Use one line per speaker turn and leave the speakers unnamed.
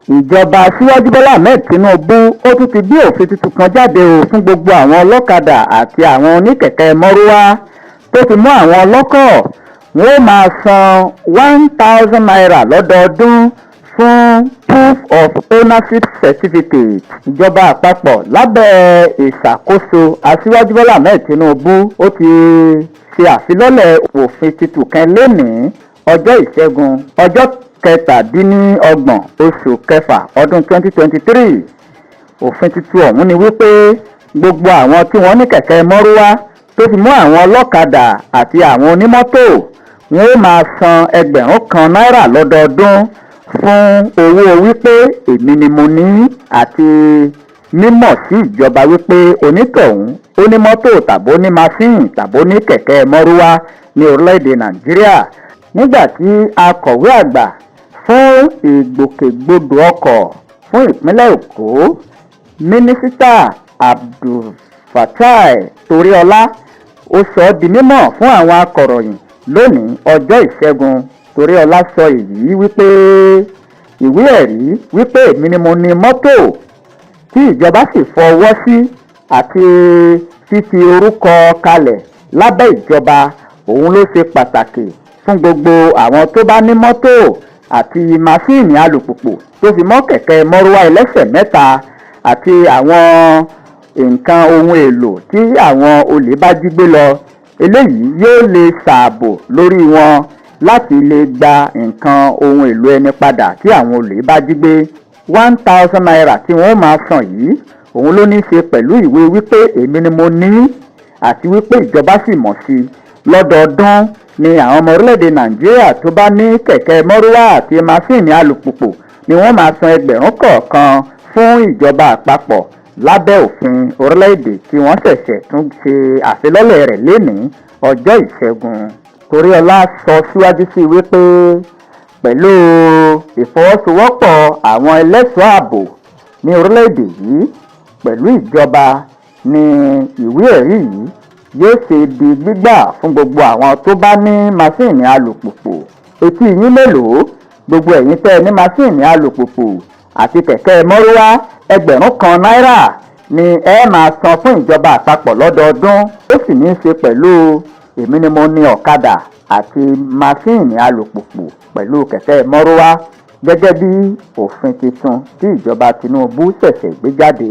ìjọba Aṣíwájú Bọ́lá Ahmed Tinubu ó tún ti gbé òfin tuntun kan jáde fún gbogbo àwọn ọlọ́kadà àti àwọn oníkẹ̀kẹ́ mọ́rúwá tó fi mọ́ àwọn ọlọ́kọ̀. Wọ́n ó máa san 1,000 naira lọ́dọọdún fún proof of ownership certificate. Ìjọba àpapọ̀ lábẹ́ ìṣàkóso Aṣíwájú Bọ́lá Ahmed Tinubu ó ti ṣe àfilọ́lẹ̀ òfin tuntun kan lónìí ọjọ́ Ìṣẹ́gun ọjọ́ 27 oṣù kẹfà ọdún 2023. Òfin tuntun ọ̀hún ni wípé gbogbo àwọn tí wọ́n ní kẹ̀kẹ́ mọ́rúwá tó fi mọ́ àwọn ọlọ́kadà àti àwọn onímọ́tò wọ́n ó máa san 1,000 náírà lọ́dọọdún fún owó wípé èmi ni mo ní àti mímọ̀ sí ìjọba wípé onítọ̀hún ó ní mọ́tò tàbó ní masíìnì tàbó ní kẹ̀kẹ́ mọ́rúwá ní orílẹ̀-èdè Nàìjíríà. Nígbà tí akọ̀wé àgbà fún ìgbòkègbodò ọkọ̀ fún ìpínlẹ̀ Èkó Mínísítà Abdulfatai Toríọlá ó sọ ọ́ di mímọ̀ fún àwọn akọ̀ròyìn lónìí ọjọ́ Ìṣẹ́gun. Toríọlá sọ èyí wípé ìwé ẹ̀rí wípé èmi ni mo ní mọ́tò tí ìjọba sì fọwọ́ sí àti fífi orúkọ kalẹ̀ lábẹ́ ìjọba òun ló ṣe pàtàkì fún gbogbo àwọn tó bá ní mọ́tò àti masíìnì alùpùpù tó fi mọ́ kẹ̀kẹ́ mọ́rúwá ẹlẹ́sẹ̀ mẹ́ta àti àwọn nǹkan ohun èlò tí àwọn olè bá jí gbé lọ. Eléyìí yóò lè ṣààbò lórí wọn láti lè gba nǹkan ohun èlò ẹni padà tí àwọn olè bá jí gbé. 1,000 naira tí wọ́n máa san yìí òun ló ní í ṣe pẹ̀lú ìwé wípé èmi ni mo ní àti wípé ìjọba sì mọ̀ sí i. Lọ́dọọdún ni àwọn ọmọ orílẹ̀-èdè Nàìjíríà tó bá ní kẹ̀kẹ́ mọ́rúwá àti masíìnì alùpùpù ni wọ́n máa san 1,000 kọ̀ọ̀kan fún ìjọba àpapọ̀ lábẹ́ òfin orílẹ̀-èdè tí wọ́n ṣẹ̀ṣẹ̀ tún ṣe àfilọ́lẹ̀ rẹ̀ lénìí ọjọ́ Ìṣẹ́gun. Toríọlá sọ síwájú sí wípé pẹ̀lú ìfọwọ́sowọ́pọ̀ àwọn ẹlẹ́ṣọ́ ààbò ní orílẹ̀-èdè yìí pẹ̀lú ìjọba ni ìwé ẹ̀rí yìí yóò ṣe di gbígbà fún gbogbo àwọn tó bá ní masíìnì alùpùpù. Etí yín mélòó gbogbo ẹ̀yin tẹ́ ní masíìnì alùpùpù àti kẹ̀kẹ́ mọ́rúwá 1,000 náírà ni ẹ máa san fún ìjọba àpapọ̀ lọ́dọọdún. Ó sì ní í ṣe pẹ̀lú èmi ni mo ní ọ̀kadà àti masíìnì alùpùpù pẹ̀lú kẹ̀kẹ́ mọ́rúwá gẹ́gẹ́ bí òfin tuntun tí ìjọba Tinubu ṣẹ̀ṣẹ̀ gbé jáde.